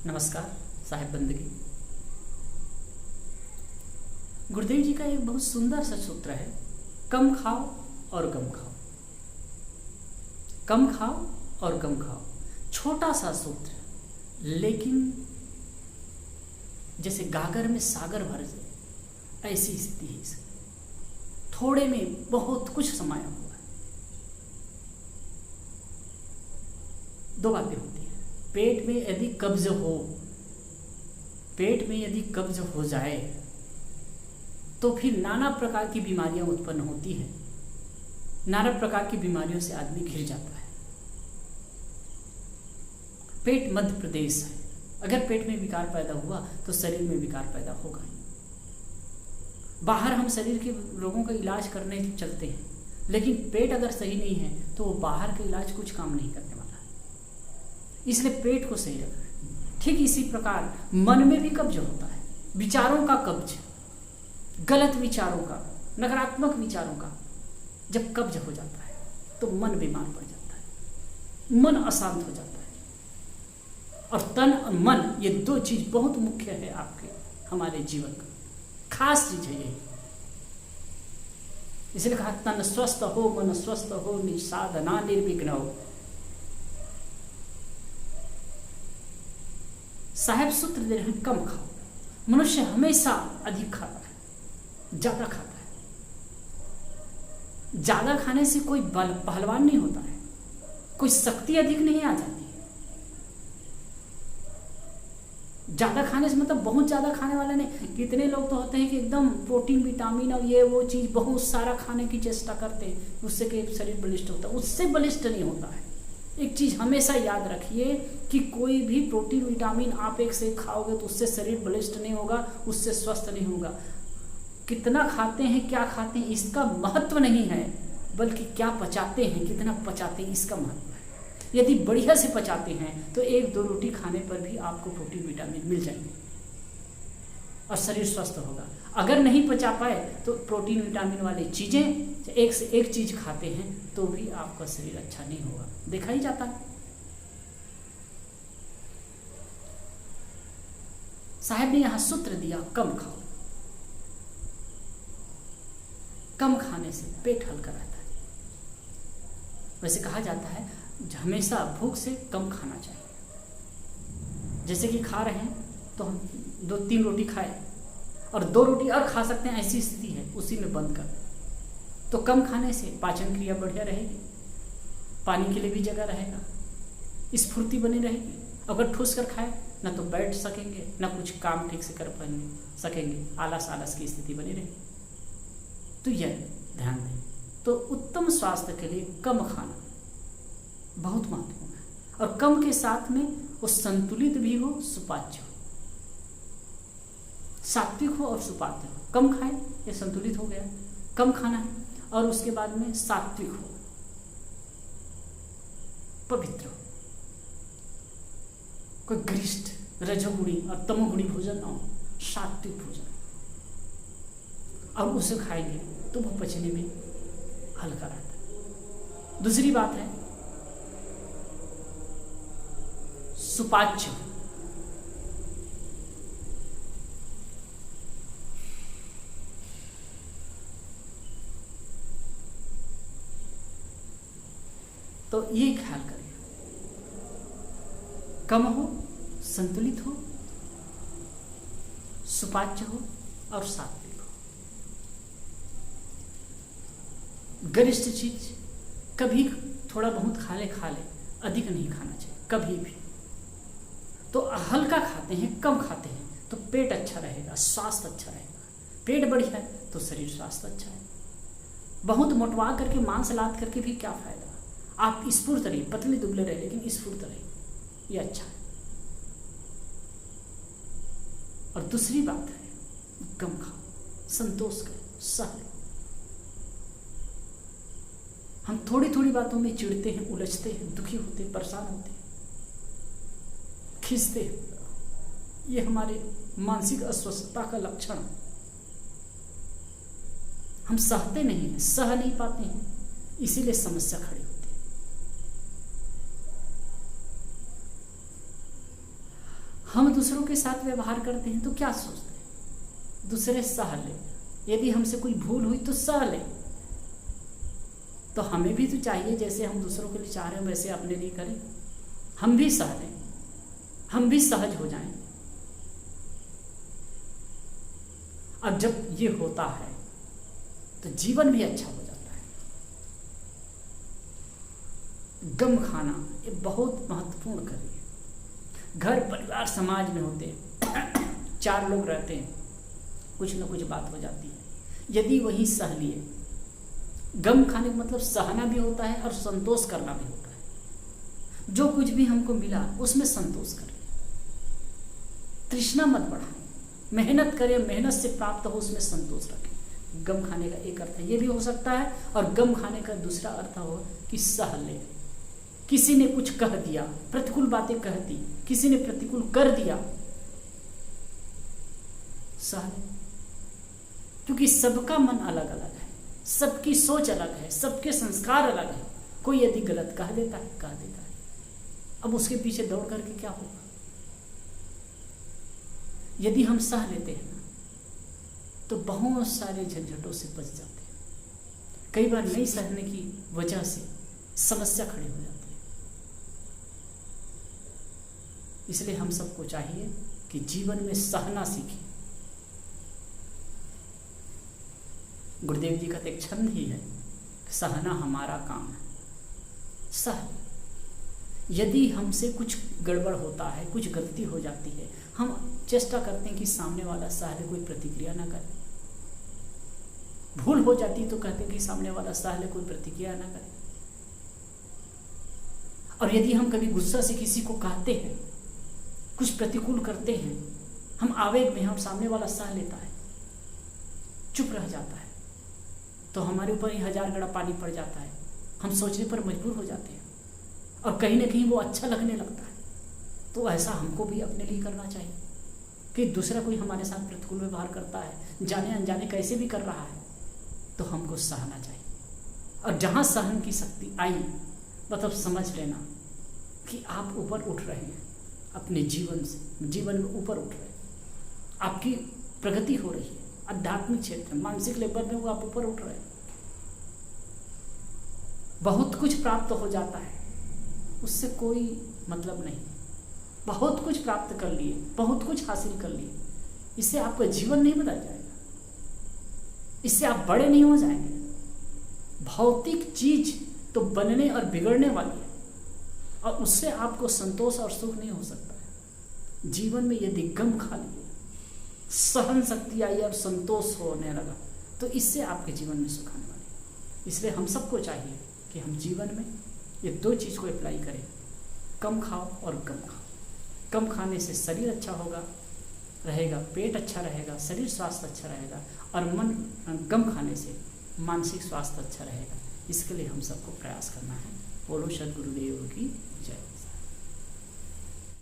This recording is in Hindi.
नमस्कार साहिब बंदगी। गुरुदेव जी का एक बहुत सुंदर सा सूत्र है, कम खाओ और गम खाओ। कम खाओ और गम खाओ, छोटा सा सूत्र, लेकिन जैसे गागर में सागर भर जाए ऐसी स्थिति है इसकी। थोड़े में बहुत कुछ समाया हुआ है। दो बातें होती हैं। पेट में यदि कब्ज हो जाए तो फिर नाना प्रकार की बीमारियां उत्पन्न होती हैं। नाना प्रकार की बीमारियों से आदमी घिर जाता है। पेट मध्य प्रदेश है। अगर पेट में विकार पैदा हुआ तो शरीर में विकार पैदा होगा। बाहर हम शरीर के रोगों का इलाज करने चलते हैं, लेकिन पेट अगर सही नहीं है तो वो बाहर का इलाज कुछ काम नहीं करने वाला है। इसलिए पेट को सही रखना। ठीक इसी प्रकार मन में भी कब्ज होता है, विचारों का कब्ज, गलत विचारों का, नकारात्मक विचारों का जब कब्ज हो जाता है तो मन बीमार पड़ जाता है, मन अशांत हो जाता है। और तन और मन, ये दो चीज बहुत मुख्य है आपके हमारे जीवन का, खास चीज है यही। इसलिए कहा तन स्वस्थ हो, मन स्वस्थ हो, निसाधना निर्विघ्न हो। साहेब सूत्र दे रहे हैं, कम खाओ। मनुष्य हमेशा अधिक खाता है, ज्यादा खाता है। ज्यादा खाने से कोई पहलवान नहीं होता है, कोई शक्ति अधिक नहीं आ जाती है। ज्यादा खाने से मतलब बहुत ज्यादा खाने वाले नहीं। कितने लोग तो होते हैं कि एकदम प्रोटीन विटामिन और ये वो चीज बहुत सारा खाने की चेष्टा करते हैं, उससे कि शरीर बलिष्ठ होता है। उससे बलिष्ठ नहीं होता है। एक चीज हमेशा याद रखिए कि कोई भी प्रोटीन विटामिन आप एक से खाओगे तो उससे शरीर बलिष्ठ नहीं होगा, उससे स्वस्थ नहीं होगा। कितना खाते हैं, क्या खाते हैं, इसका महत्व नहीं है, बल्कि क्या पचाते हैं, कितना पचाते हैं, इसका महत्व है। यदि बढ़िया से पचाते हैं तो एक दो रोटी खाने पर भी आपको प्रोटीन विटामिन मिल जाएंगे और शरीर स्वस्थ होगा। अगर नहीं पचा पाए तो प्रोटीन विटामिन वाली चीजें एक से एक चीज खाते हैं तो भी आपका शरीर अच्छा नहीं होगा, देखा ही जाता है। साहब ने यहां सूत्र दिया, कम खाओ। कम खाने से पेट हल्का रहता है। वैसे कहा जाता है हमेशा भूख से कम खाना चाहिए। जैसे कि खा रहे हैं तो हम 2-3 रोटी खाए और 2 रोटी और खा सकते हैं, ऐसी स्थिति है, उसी में बंद कर। तो कम खाने से पाचन क्रिया बढ़िया रहेगी, पानी के लिए भी जगह रहेगा, स्फूर्ति बनी रहेगी। अगर ठूस कर खाए ना तो बैठ सकेंगे, ना कुछ काम ठीक से कर सकेंगे, आलस की स्थिति बनी रहेगी। तो यह ध्यान दें। तो उत्तम स्वास्थ्य के लिए कम खाना बहुत महत्वपूर्ण है। और कम के साथ में वो संतुलित भी हो, सुपाच्य हो, सात्विक हो और सुपाच्य हो। कम खाए, ये संतुलित हो गया, कम खाना है। और उसके बाद में सात्विक हो, पवित्र हो, कोई गरिष्ठ रजोगुणी और तमोगुणी भोजन ना हो, सात्विक भोजन। और उसे खाएंगे तो वो पचने में हल्का रहता है। दूसरी बात है सुपाच्य। तो ये ख्याल करें, कम हो, संतुलित हो, सुपाच्य हो और सात्विक हो। गरिष्ठ चीज कभी थोड़ा बहुत खा ले, अधिक नहीं खाना चाहिए कभी भी। तो हल्का खाते हैं, कम खाते हैं तो पेट अच्छा रहेगा, स्वास्थ्य अच्छा रहेगा। पेट बढ़िया है तो शरीर स्वास्थ्य अच्छा है। बहुत मोटवा करके मांस लाद करके भी क्या फायदा। आप स्फूर्त रहिए, पतले दुबले रहे लेकिन स्फूर्त रहिए, ये अच्छा है। और दूसरी बात है कम खाओ, संतोष करो, सह लो। हम थोड़ी थोड़ी बातों में चिढ़ते हैं, उलझते हैं, दुखी होते हैं, परेशान होते हैं, खींचते हैं। ये हमारे मानसिक अस्वस्थता का लक्षण है। हम सहते नहीं हैं, सह नहीं पाते हैं, इसीलिए समस्या खड़ी होती है। हम दूसरों के साथ व्यवहार करते हैं तो क्या सोचते हैं, दूसरे सह ले, यदि हमसे कोई भूल हुई तो सह ले। तो हमें भी तो चाहिए जैसे हम दूसरों के लिए चाह रहे हैं वैसे अपने लिए करें, हम भी सह लें, हम भी सहज हो जाएं। अब जब ये होता है तो जीवन भी अच्छा हो जाता है। गम खाना ये बहुत महत्वपूर्ण कार्य है। घर परिवार समाज में होते हैं, 4 लोग रहते हैं, कुछ न कुछ बात हो जाती है, यदि वही सह लिए। गम खाने का मतलब सहना भी होता है और संतोष करना भी होता है। जो कुछ भी हमको मिला उसमें संतोष करें, तृष्णा मत बढ़ाएं, मेहनत करें, मेहनत से प्राप्त हो उसमें संतोष रखें। गम खाने का एक अर्थ ये भी हो सकता है, और गम खाने का दूसरा अर्थ हो कि सह ले। किसी ने कुछ कह दिया, प्रतिकूल बातें कह दी, किसी ने प्रतिकूल कर दिया, सह ले। क्योंकि सबका मन अलग अलग है, सबकी सोच अलग है, सबके संस्कार अलग है। कोई यदि गलत कह देता है, कह देता है, अब उसके पीछे दौड़ करके क्या होगा। यदि हम सह लेते हैं ना तो बहुत सारे झंझटों से बच जाते हैं। कई बार नहीं सहने की वजह से समस्या खड़ी हो जाती है। इसलिए हम सबको चाहिए कि जीवन में सहना सीखें। गुरुदेव जी का एक छंद ही है, सहना हमारा काम है। सह, यदि हमसे कुछ गड़बड़ होता है, कुछ गलती हो जाती है, हम चेष्टा करते हैं कि सामने वाला सह ले, कोई प्रतिक्रिया ना करे। भूल हो जाती है तो कहते हैं कि सामने वाला सह ले, कोई प्रतिक्रिया ना करे। और यदि हम कभी गुस्सा से किसी को कहते हैं, कुछ प्रतिकूल करते हैं, हम आवेग में, हम सामने वाला सह लेता है, चुप रह जाता है, तो हमारे ऊपर ही 1000 गड़ा पानी पड़ जाता है। हम सोचने पर मजबूर हो जाते हैं और कहीं ना कहीं वो अच्छा लगने लगता है। तो ऐसा हमको भी अपने लिए करना चाहिए कि दूसरा कोई हमारे साथ प्रतिकूल व्यवहार करता है, जाने अनजाने कैसे भी कर रहा है, तो हमको सहना चाहिए। और जहाँ सहन की शक्ति आई, मतलब समझ लेना कि आप ऊपर उठ रहे हैं अपने जीवन से, जीवन में ऊपर उठ रहे हैं, आपकी प्रगति हो रही है, आध्यात्मिक क्षेत्र, मानसिक लेवल में वो आप ऊपर उठ रहे हैं, बहुत कुछ प्राप्त हो जाता है, उससे कोई मतलब नहीं। बहुत कुछ प्राप्त कर लिए, बहुत कुछ हासिल कर लिए, इससे आपका जीवन नहीं बदल जाएगा, इससे आप बड़े नहीं हो जाएंगे। भौतिक चीज तो बनने और बिगड़ने वाली है, और उससे आपको संतोष और सुख नहीं हो सकता है। जीवन में यदि गम खा लिए, सहन शक्ति आई और संतोष होने लगा, तो इससे आपके जीवन में सुख आने वाली है। इसलिए हम सबको चाहिए कि हम जीवन में ये 2 चीज़ को अप्लाई करें, कम खाओ और गम खाओ। कम खाने से शरीर अच्छा होगा, रहेगा, पेट अच्छा रहेगा, शरीर स्वास्थ्य अच्छा रहेगा, और मन गम खाने से मानसिक स्वास्थ्य अच्छा रहेगा। इसके लिए हम सबको प्रयास करना है। बोलो सद्गुरुदेव की जय।